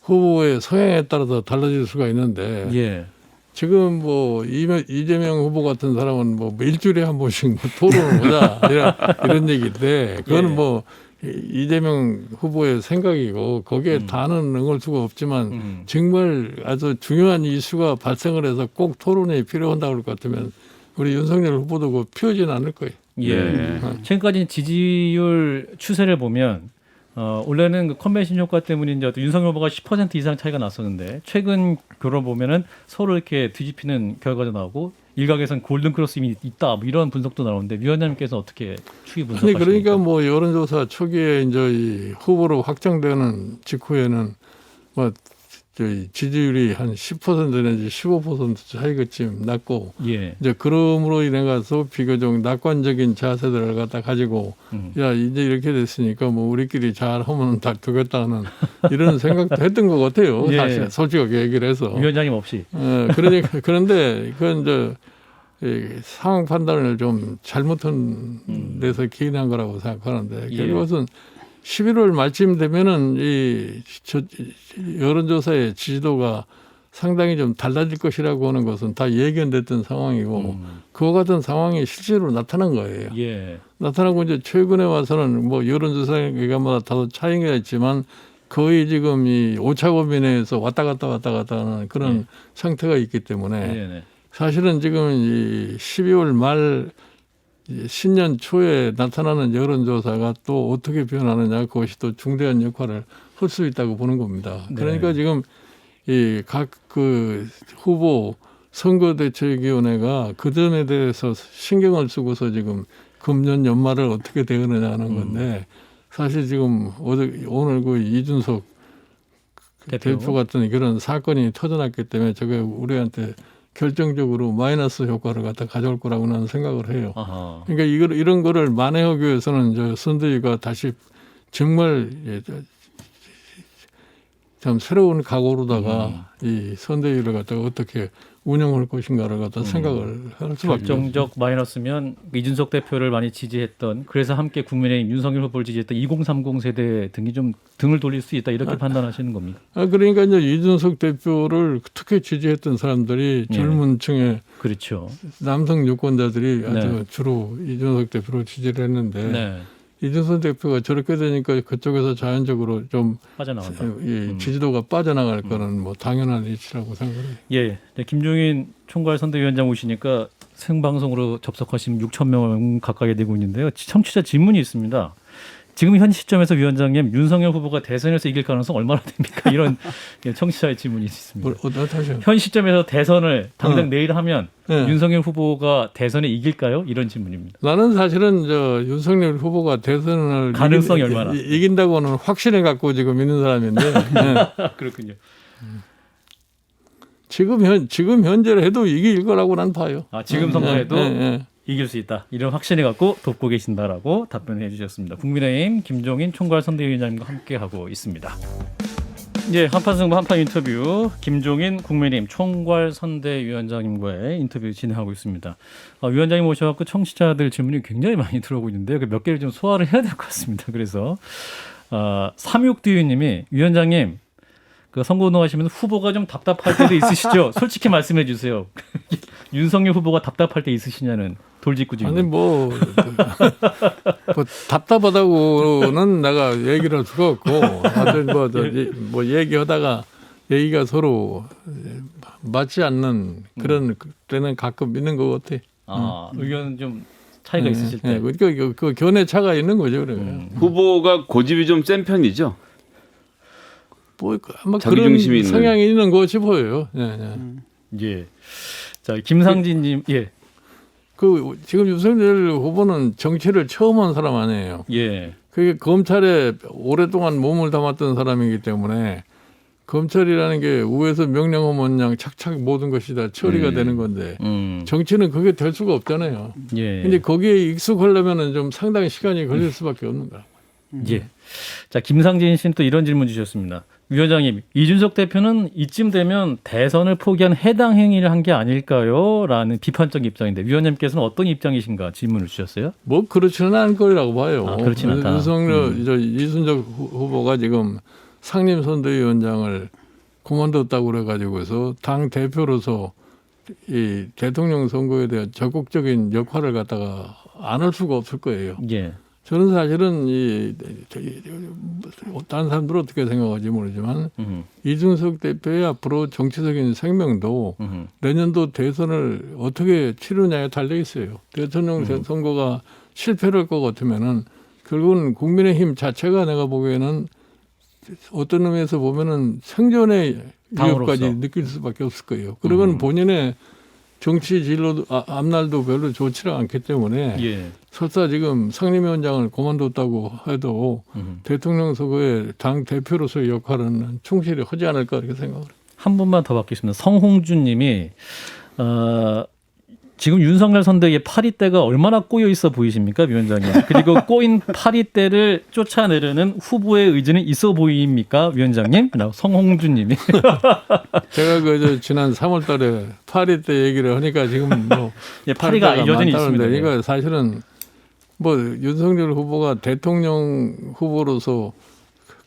후보의 성향에 따라서 달라질 수가 있는데 예. 지금 뭐 이재명 후보 같은 사람은 뭐 일주일에 한 번씩 뭐 토론을 하자 이런 얘기인데 그거는 예. 뭐 이재명 후보의 생각이고 거기에 다는 응할 수가 없지만 정말 아주 중요한 이슈가 발생을 해서 꼭 토론이 필요한다고 할 것 같으면 우리 윤석열 후보도 그거 피하지는 않을 거예요. 예. 최근까지 지지율 추세를 보면 원래는 그 컨벤션 효과 때문인지 윤석열 후보가 10% 이상 차이가 났었는데 최근 그걸 보면은 서로 이렇게 뒤집히는 결과도 나오고 일각에서는 골든 크로스 이미 있다 뭐 이런 분석도 나오는데 위원장님께서 어떻게 추이 분석하십니까? 그러니까 뭐 여론조사 초기에 이제 이 후보로 확정되는 직후에는 뭐 저희 지지율이 한 10% 내지 15% 차이가쯤 났고 예. 이제 그럼으로 인해 가서 비교적 낙관적인 자세들을 갖다 가지고 야 이제 이렇게 됐으니까 뭐 우리끼리 잘하면 다 되겠다는 이런 생각도 했던 것 같아요. 예. 사실 솔직하게 얘기를 해서 위원장님 없이. 그러니까 그런데 그건 이제 이 상황 판단을 좀 잘못한 데서 기인한 거라고 생각하는데 예. 결국은 11월 말쯤 되면은 여론조사의 지지도가 상당히 좀 달라질 것이라고 하는 것은 다 예견됐던 상황이고 그와 같은 상황이 실제로 나타난 거예요. 예. 나타나고 이제 최근에 와서는 뭐 여론조사 기간마다 다소 차이가 있지만 거의 지금 이 오차범위 내에서 왔다 갔다 하는 그런 상태가 있기 때문에 네네. 사실은 지금 이 12월 말 신년 초에 나타나는 여론조사가 또 어떻게 변하느냐 그것이 또 중대한 역할을 할 수 있다고 보는 겁니다. 네. 그러니까 지금 이 각 그 후보 선거대책위원회가 그 점에 대해서 신경을 쓰고서 지금 금년 연말을 어떻게 대응하느냐 하는 건데 사실 지금 오늘 그 이준석 대표 같은 그런 사건이 터져났기 때문에 저게 우리한테 결정적으로 마이너스 효과를 갖다 가져올 거라고 나는 생각을 해요. 아하. 그러니까 이런 거를 만회하기 위해서는 선대위가 다시 정말 참 새로운 각오로다가 이 선대위를 갖다가 어떻게 운영할 것인가를 갖다 생각을 할 수밖에 결정적 마이너스면 이준석 대표를 많이 지지했던 그래서 함께 국민의힘 윤석열 후보를 지지했던 2030 세대 등이 좀 등을 돌릴 수 있다 이렇게 판단하시는 겁니까? 그러니까 이제 이준석 대표를 특히 지지했던 사람들이 젊은 층의 그렇죠. 남성 유권자들이 아주 네. 주로 이준석 대표를 지지를 했는데 네. 이준석 대표가 저렇게 되니까 그쪽에서 자연적으로 좀 빠져나간다. 지지도가 빠져나갈 거는 뭐 당연한 이치라고 생각해요. 예. 네, 김종인 총괄 선대위원장 오시니까 생방송으로 접속하시면 6천 명 가까이 되고 있는데요. 청취자 질문이 있습니다. 지금 현 시점에서 위원장님 윤석열 후보가 대선에서 이길 가능성 얼마나 됩니까? 이런 청취자의 질문이 있습니다. 어떠세요? 현 시점에서 대선을 당장 내일 하면 네. 윤석열 후보가 대선에 이길까요? 이런 질문입니다. 나는 사실은 윤석열 후보가 대선을 가능성이 얼마나? 이긴다고는 확신을 갖고 지금 있는 사람인데 그렇군요. 지금 현재로 해도 이길 거라고 난 봐요. 아, 지금 선거에도 이길 수 있다. 이런 확신을 갖고 돕고 계신다라고 답변해 주셨습니다. 국민의힘 김종인 총괄 선대위원장님과 함께하고 있습니다. 예, 한판승부 한판 인터뷰 김종인 국민의힘 총괄 선대위원장님과의 인터뷰 진행하고 있습니다. 위원장님 오셔갖고 청취자들 질문이 굉장히 많이 들어오고 있는데요. 몇 개를 좀 소화를 해야 될 것 같습니다. 그래서 36두유님이 위원장님 그 선거운동하시면 후보가 좀 답답할 때도 있으시죠? 솔직히 말씀해 주세요. 윤석열 후보가 답답할 때 있으시냐는 돌직구 질문. 아니 뭐 답답하다고는 내가 얘기를 할 수가 없고 하여튼 뭐 얘기하다가 얘기가 서로 맞지 않는 그런 때는 가끔 있는 것 같아. 의견 좀 차이가 있으실 때. 그러니까 그 견해 차가 있는 거죠, 그래. 후보가 고집이 좀 센 편이죠. 뭐 아마 자기 그런 중심이 있는. 성향이 있는 거 싶어요. 예. 예. 자, 김상진님, 예. 그 지금 윤석열 후보는 정치를 처음 한 사람 아니에요. 예. 그게 검찰에 오랫동안 몸을 담았던 사람이기 때문에 검찰이라는 게 위에서 명령하면 그냥 착착 모든 것이 다 처리가 되는 건데 정치는 그게 될 수가 없잖아요. 예. 근데 거기에 익숙하려면은 좀 상당히 시간이 걸릴 수밖에 없는 거야. 예. 자, 김상진 씨는 또 이런 질문 주셨습니다. 위원장님, 이준석 대표는 이쯤 되면 대선을 포기한 해당 행위를 한 게 아닐까요? 라는 비판적 입장인데 위원장님께서는 어떤 입장이신가 질문을 주셨어요? 뭐 그렇지는 않을 거라고 봐요. 그렇지는 않다. 이준석 후보가 지금 상임선대위원장을 그만뒀다고 그래가지고서 당 대표로서 이 대통령 선거에 대한 적극적인 역할을 갖다가 안 할 수가 없을 거예요. 예. 저는 사실은 다른 사람들은 어떻게 생각하지 모르지만 이준석 대표의 앞으로 정치적인 생명도 내년도 대선을 어떻게 치르냐에 달려 있어요. 대통령 선거가 실패를 할 것 같으면은 결국은 국민의힘 자체가 내가 보기에는 어떤 의미에서 보면은 생존의 위협까지 당으로서. 느낄 수밖에 없을 거예요. 그러면 본인의 정치 진로도 앞날도 별로 좋지 않기 때문에 예. 설사 지금 상임위원장을 그만뒀다고 해도 대통령 선거에 당 대표로서의 역할은 충실히 하지 않을까 이렇게 생각을 해요. 한 분만 더 받겠습니다. 성홍준 님이 지금 윤석열 선대위의 파리떼가 얼마나 꼬여 있어 보이십니까, 위원장님? 그리고 꼬인 파리떼를 쫓아내려는 후보의 의지는 있어 보입니까, 위원장님? 성홍준 님이. 제가 지난 3월 달에 파리 때 얘기를 하니까 지금 뭐 예, 파리가 여전히 있습니다. 그러니까 사실은 뭐 윤석열 후보가 대통령 후보로서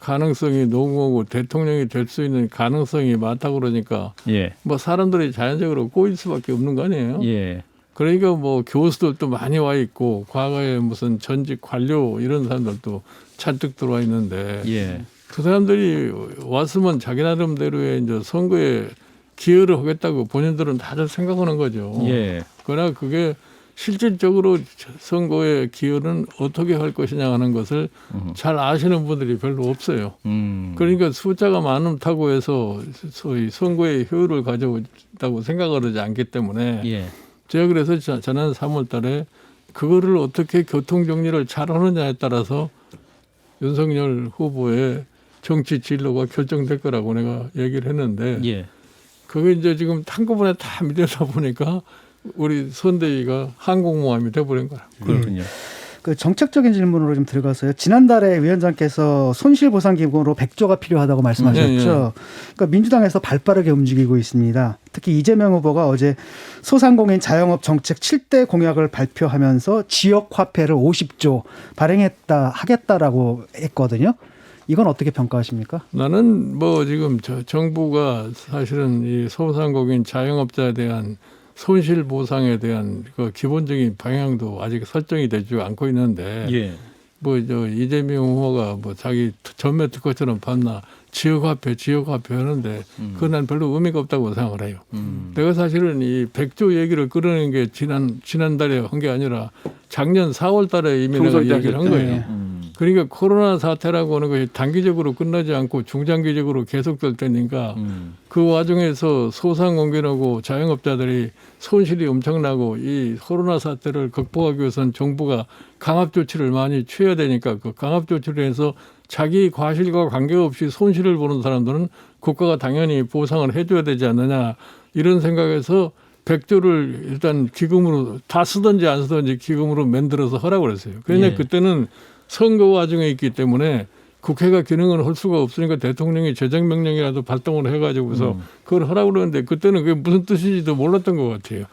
가능성이 농후하고 대통령이 될 수 있는 가능성이 많다고 그러니까 예. 뭐 사람들이 자연적으로 꼬일 수밖에 없는 거 아니에요. 예. 그러니까 뭐 교수들도 많이 와 있고 과거에 무슨 전직 관료 이런 사람들도 잔뜩 들어와 있는데 예. 그 사람들이 왔으면 자기 나름대로의 이제 선거에 기여를 하겠다고 본인들은 다들 생각하는 거죠. 예. 그러나 그게 실질적으로 선거의 기여는 어떻게 할 것이냐 하는 것을 잘 아시는 분들이 별로 없어요. 그러니까 숫자가 많다고 해서 소위 선거의 효율을 가져온다고 생각을 하지 않기 때문에 예. 제가 그래서 지난 3월 달에 그거를 어떻게 교통정리를 잘 하느냐에 따라서 윤석열 후보의 정치 진로가 결정될 거라고 내가 얘기를 했는데 예. 그게 이제 지금 한꺼번에 다 밀려다 보니까 우리 선대위가 항공모함이 돼버린 거야. 그렇군요. 그 정책적인 질문으로 좀 들어가서요. 지난달에 위원장께서 손실보상기금으로 100조가 필요하다고 말씀하셨죠. 네, 네. 그러니까 민주당에서 발빠르게 움직이고 있습니다. 특히 이재명 후보가 어제 소상공인 자영업 정책 7대 공약을 발표하면서 지역화폐를 50조 발행하겠다라고 했거든요. 이건 어떻게 평가하십니까? 나는 뭐 지금 정부가 사실은 이 소상공인 자영업자에 대한 손실 보상에 대한 그 기본적인 방향도 아직 설정이 되지 않고 있는데 예. 뭐 이재명 후보가 뭐 자기 전매 특허처럼 봤나 지역화폐 하는데 그건 난 별로 의미가 없다고 생각을 해요. 내가 사실은 이 100조 얘기를 끌어낸 게 지난달에 한 게 아니라 작년 4월 달에 이미 내가 얘기를 한 거예요. 그러니까 코로나 사태라고 하는 것이 단기적으로 끝나지 않고 중장기적으로 계속될 테니까 그 와중에서 소상공인하고 자영업자들이 손실이 엄청나고 이 코로나 사태를 극복하기 위해서는 정부가 강압 조치를 많이 취해야 되니까 그 강압 조치를 해서 자기 과실과 관계없이 손실을 보는 사람들은 국가가 당연히 보상을 해줘야 되지 않느냐 이런 생각에서 100조를 일단 기금으로 다 쓰든지 안 쓰든지 기금으로 만들어서 하라고 그랬어요. 그런데 예. 그때는 선거 와중에 있기 때문에 국회가 기능을 할 수가 없으니까 대통령이 재정명령이라도 발동을 해가지고서 그걸 하라고 그러는데 그때는 그게 무슨 뜻인지도 몰랐던 것 같아요.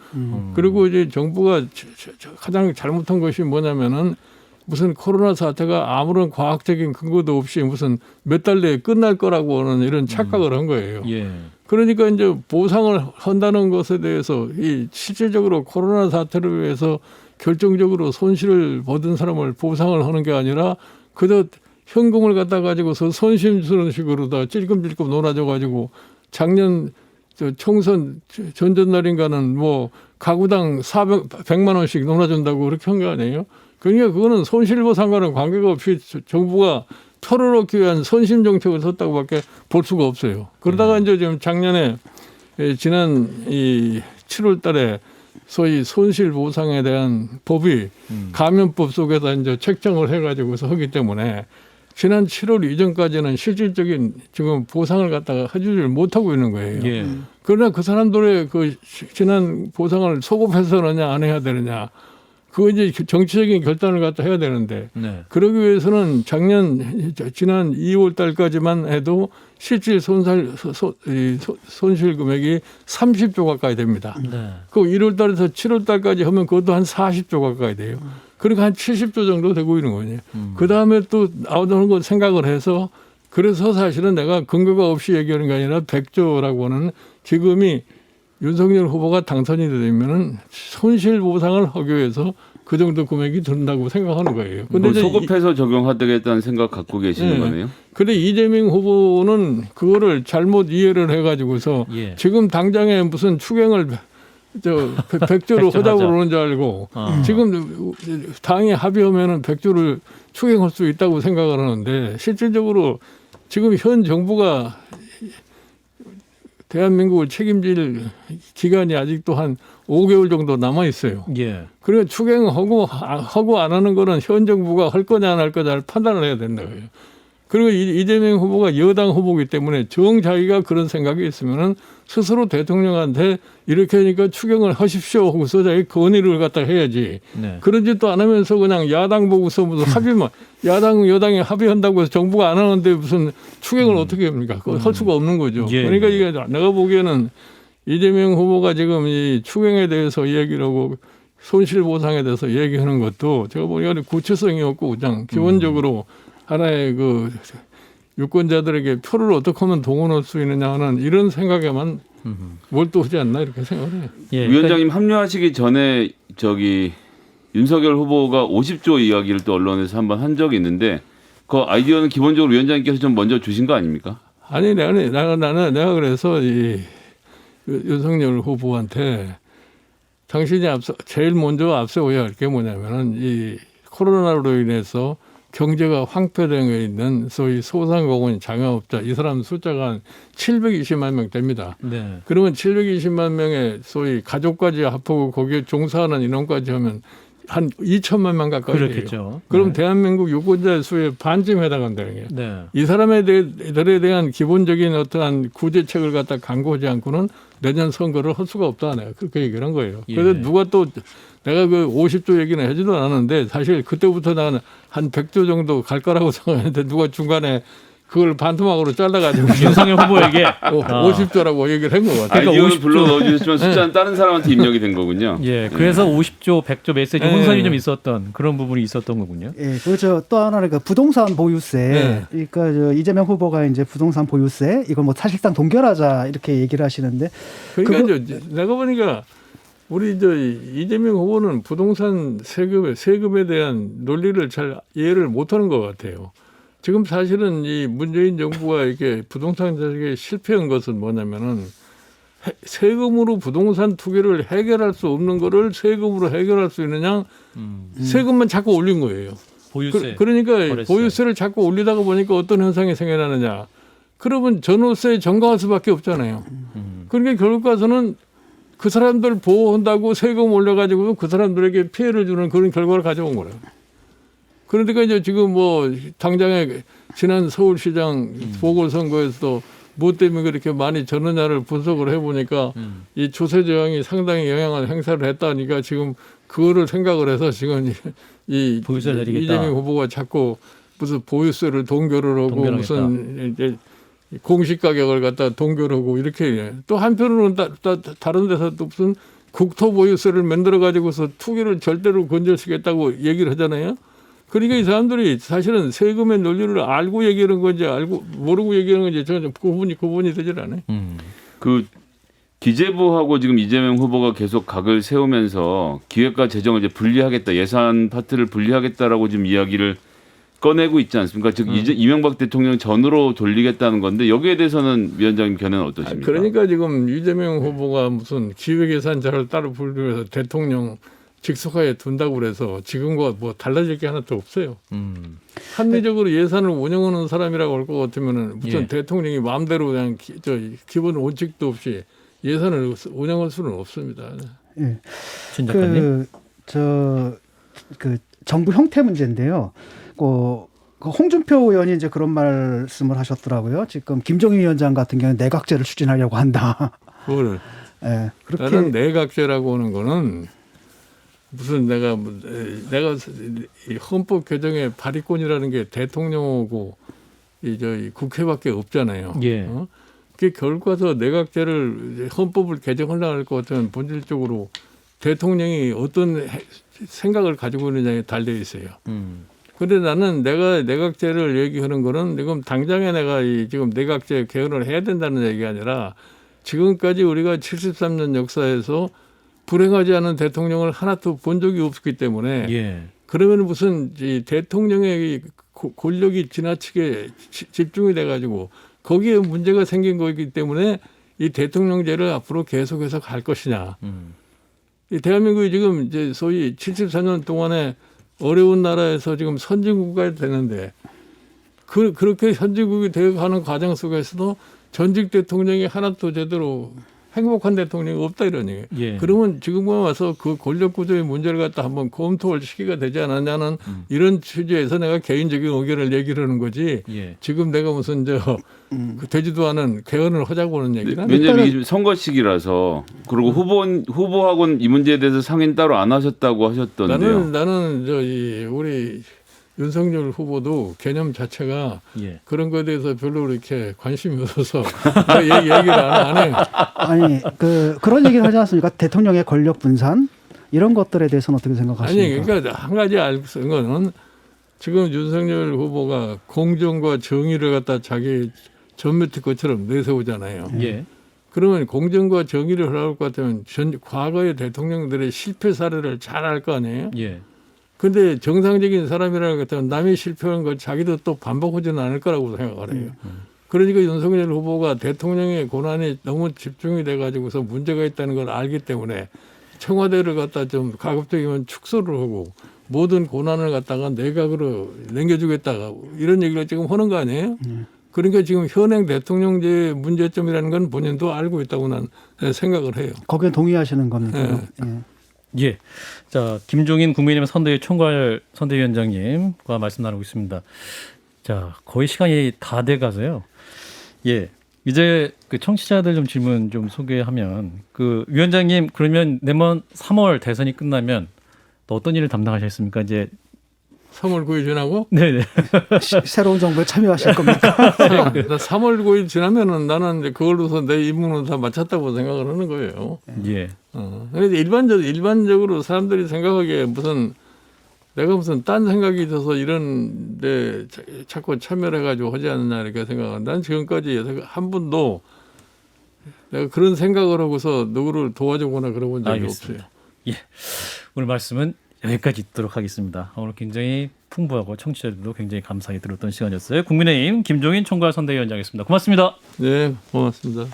그리고 이제 정부가 가장 잘못한 것이 뭐냐면은 무슨 코로나 사태가 아무런 과학적인 근거도 없이 무슨 몇 달 내에 끝날 거라고 하는 이런 착각을 한 거예요. 예. 그러니까 이제 보상을 한다는 것에 대해서 이 실질적으로 코로나 사태를 위해서 결정적으로 손실을 받은 사람을 보상을 하는 게 아니라 그저 현금을 갖다 가지고서 선심 주는 식으로 다 찔끔찔끔 놀아줘 가지고 작년 저 총선 전전날인가는 뭐 가구당 100만 원씩 놀아준다고 그렇게 한 거 아니에요? 그러니까 그거는 손실보상과는 관계가 없이 정부가 털어놓기 위한 선심 정책을 썼다고밖에 볼 수가 없어요. 그러다가 이제 지금 작년에 지난 이 7월달에 소위 손실보상에 대한 법이 감염법 속에다 이제 책정을 해가지고서 하기 때문에 지난 7월 이전까지는 실질적인 지금 보상을 갖다가 해주질 못하고 있는 거예요. 예. 그러나 그 사람들의 그 지난 보상을 소급해서 하느냐 안 해야 되느냐 그거 이제 정치적인 결단을 갖다 해야 되는데 네. 그러기 위해서는 지난 2월 달까지만 해도 실질 손실 금액이 30조 가까이 됩니다. 네. 그 1월 달에서 7월 달까지 하면 그것도 한 40조 가까이 돼요. 그러니까 한 70조 정도 되고 있는 거예요. 그 다음에 또 나오는 거 생각을 해서 그래서 사실은 내가 근거가 없이 얘기하는 게 아니라 100조라고 하는 지금이 윤석열 후보가 당선이 되면은 손실 보상을 하기 위해서 그 정도 금액이 든다고 생각하는 거예요. 근데 이제 소급해서 적용하겠다는 생각 갖고 계시는 네. 거네요. 근데 이재명 후보는 그거를 잘못 이해를 해가지고서 예. 지금 당장에 무슨 추경을 100조로 하자고 그러는 줄 알고 지금 당이 합의하면은 100조를 추경할 수 있다고 생각을 하는데 실질적으로 지금 현 정부가 대한민국을 책임질 기간이 아직도 한 5개월 정도 남아 있어요. 예. 그러니까 추경하고 안 하는 거는 현 정부가 할 거냐 안 할 거냐를 판단을 해야 된다고요. 그리고 이재명 후보가 여당 후보이기 때문에 정 자기가 그런 생각이 있으면은 스스로 대통령한테 이렇게 하니까 추경을 하십시오 하고서 자기 건의를 갖다 해야지. 네. 그런 짓도 안 하면서 그냥 야당 보고서 무슨 합의만 여당이 합의한다고 해서 정부가 안 하는데 무슨 추경을 어떻게 합니까? 그거 할 수가 없는 거죠. 예. 그러니까 이게 내가 보기에는 이재명 후보가 지금 이 추경에 대해서 얘기를 하고 손실보상에 대해서 얘기하는 것도 제가 보기에는 구체성이 없고 그냥 기본적으로 하나의 그 유권자들에게 표를 어떻게 하면 동원할 수 있느냐 하는 이런 생각에만 몰두하지 않나 이렇게 생각을 해요. 예. 위원장님 합류하시기 전에 윤석열 후보가 50조 이야기를 또 언론에서 한번 한 적이 있는데 그 아이디어는 기본적으로 위원장님께서 좀 먼저 주신 거 아닙니까? 아니 내가 그래서 이 윤석열 후보한테 당신이 제일 먼저 앞세워야 할 게 뭐냐면은 이 코로나로 인해서 경제가 황폐되어 있는 소위 소상공인 자영업자 이 사람 숫자가 한 720만 명 됩니다. 네. 그러면 720만 명의 소위 가족까지 합하고 거기에 종사하는 인원까지 하면 한 2천만 명 가까이 돼요. 그렇겠죠. 그럼 네. 대한민국 유권자 수의 반쯤 해당한다는 거예요. 네. 이 사람들에 대한 기본적인 어떠한 구제책을 갖다 강구하지 않고는 내년 선거를 할 수가 없다. 내가 그렇게 얘기를 한 거예요. 예. 그래서 누가 또 내가 그 50조 얘기는 하지도 않았는데 사실 그때부터 나는 한 100조 정도 갈 거라고 생각했는데 누가 중간에 그걸 반토막으로 잘라가지고 윤석열 후보에게 50조라고 얘기를 한 것 같아요. 그러니까 아이디어는 50조. 불러 넣어주셨지만 숫자는 다른 사람한테 입력이 된 거군요. 예. 그래서 50조, 100조 메시지 혼선이 예. 좀 있었던 그런 부분이 있었던 거군요. 예, 그렇죠. 또 하나는 그 부동산 보유세. 네. 그러니까 이재명 후보가 이제 부동산 보유세 이걸 뭐 사실상 동결하자 이렇게 얘기를 하시는데 그러니까 이제 내가 보니까 우리 이재명 후보는 부동산 세금에 대한 논리를 잘 이해를 못하는 것 같아요. 지금 사실은 이 문재인 정부가 이렇게 부동산 정책에 실패한 것은 뭐냐면은 세금으로 부동산 투기를 해결할 수 없는 거를 세금으로 해결할 수 있느냐 세금만 자꾸 올린 거예요. 보유세. 그러니까 거래세. 보유세를 자꾸 올리다가 보니까 어떤 현상이 생겨나느냐. 그러면 전월세에 전가할 수밖에 없잖아요. 그러니까 결국 가서는 그 사람들 보호한다고 세금 올려가지고 그 사람들에게 피해를 주는 그런 결과를 가져온 거예요. 그러니까 이제 지금 뭐 당장에 지난 서울시장 보궐선거에서도 뭐 때문에 그렇게 많이 졌느냐를 분석을 해보니까 이 조세 저항이 상당히 영향을 행사를 했다니까 지금 그거를 생각을 해서 지금 이 보유세를 내리겠다. 이재명 후보가 자꾸 무슨 보유세를 동결을 하고 동결하겠다. 무슨 이제 공시 가격을 갖다 동결하고 이렇게 또 한편으로는 다른 데서 또 무슨 국토 보유세를 만들어 가지고서 투기를 절대로 건절시켰다고 얘기를 하잖아요. 그러니까 이 사람들이 사실은 세금의 논리를 알고 얘기하는 건지 알고 모르고 얘기하는 건지 전혀 구분이 되질 않아요. 그 기재부하고 지금 이재명 후보가 계속 각을 세우면서 기획과 재정을 이제 분리하겠다, 예산 파트를 분리하겠다라고 지금 이야기를 꺼내고 있지 않습니까? 즉 이제 이명박 대통령 전으로 돌리겠다는 건데 여기에 대해서는 위원장님 견해는 어떠십니까? 그러니까 지금 이재명 후보가 무슨 기획예산자를 따로 분류해서 대통령 직속하에 둔다고 그래서 지금과 뭐 달라질 게 하나도 없어요. 합리적으로 예산을 운영하는 사람이라고 할 것 같으면은 무슨 예. 대통령이 마음대로 그냥 기본 원칙도 없이 예산을 운영할 수는 없습니다. 예. 진 작가님. 그 정부 형태 문제인데요. 그 홍준표 의원이 이제 그런 말씀을 하셨더라고요. 지금 김종인 위원장 같은 경우는 내각제를 추진하려고 한다. 그거를 예. 그렇게 나는 내각제라고 하는 거는 무슨 내가 이 헌법 개정의 발의권이라는 게 대통령하고 이 국회밖에 없잖아요. 예. 그게 결과서 내각제를 헌법을 개정하려고 할 것 같으면 본질적으로 대통령이 어떤 생각을 가지고 있느냐에 달려 있어요. 그런데 나는 내가 내각제를 얘기하는 거는 지금 당장에 내가 지금 내각제 개헌을 해야 된다는 얘기가 아니라 지금까지 우리가 73년 역사에서 불행하지 않은 대통령을 하나도 본 적이 없기 때문에 예. 그러면 무슨 이 대통령의 권력이 지나치게 집중이 돼가지고 거기에 문제가 생긴 거기 때문에 이 대통령제를 앞으로 계속해서 갈 것이냐. 이 대한민국이 지금 이제 소위 74년 동안에 어려운 나라에서 지금 선진국가 되는데 그렇게 선진국이 되어가는 과정 속에서도 전직 대통령이 하나도 제대로 행복한 대통령이 없다 이런 얘기예요. 예. 그러면 지금 와서 그 권력 구조의 문제를 갖다 한번 검토할 시기가 되지 않았냐는 이런 취지에서 내가 개인적인 의견을 얘기를 하는 거지. 예. 지금 내가 무슨 그 되지도 않은 개헌을 하자고 하는 얘기는 아니에요. 왜냐하면 이게 지금 선거 시기라서 그리고 후보하고는 이 문제에 대해서 상의는 따로 안 하셨다고 하셨던데요. 나는 우리 윤석열 후보도 개념 자체가 예. 그런 거에 대해서 별로 그렇게 관심이 없어서 얘기를 안 해요. 아니 그런 얘기를 하지 않습니까? 대통령의 권력 분산 이런 것들에 대해서는 어떻게 생각하십니까? 아니 그러니까 한 가지 알고 쓴 거는 지금 윤석열 후보가 공정과 정의를 갖다 자기 전매트 것처럼 내세우잖아요. 예. 그러면 공정과 정의를 하려고 것 같으면 과거의 대통령들의 실패 사례를 잘 알 거 아니에요. 예. 근데 정상적인 사람이라는 것 같으면 남이 실패한 걸 자기도 또 반복하지는 않을 거라고 생각을 해요. 그러니까 윤석열 후보가 대통령의 권한이 너무 집중이 돼가지고서 문제가 있다는 걸 알기 때문에 청와대를 갖다 좀 가급적이면 축소를 하고 모든 권한을 갖다가 내각으로 넘겨주겠다가 이런 얘기를 지금 하는 거 아니에요? 그러니까 지금 현행 대통령제의 문제점이라는 건 본인도 알고 있다고 난 생각을 해요. 거기에 동의하시는 겁니까? 네. 예. 예. 자, 김종인 국민의힘 선대위 총괄 선대위원장님과 말씀 나누고 있습니다. 자, 거의 시간이 다 돼 가서요. 예. 이제 그 청취자들 좀 질문 좀 소개하면 그 위원장님 그러면 내년 3월 대선이 끝나면 또 어떤 일을 담당하셨습니까? 이제 3월 9일 지나고? 네네. 새로운 정부에 참여하실 겁니까? 나 3월 9일 지나면은 나는 이제 그걸로서 내 임무는 다 마쳤다고 생각을 하는 거예요. 예. 그런데 일반적으로 사람들이 생각하기에 내가 무슨 딴 생각이 있어서 이런데 자꾸 참여를 해가지고 하지 않느냐 이렇게 생각하는데 난 지금까지 한 번도 내가 그런 생각을 하고서 누구를 도와주거나 그런 적이 알겠습니다. 없어요. 예. 오늘 말씀은 여기까지 듣도록 하겠습니다. 오늘 굉장히 풍부하고 청취자들도 굉장히 감사하게 들었던 시간이었어요. 국민의힘 김종인 총괄 선대위원장이었습니다. 고맙습니다. 네, 고맙습니다.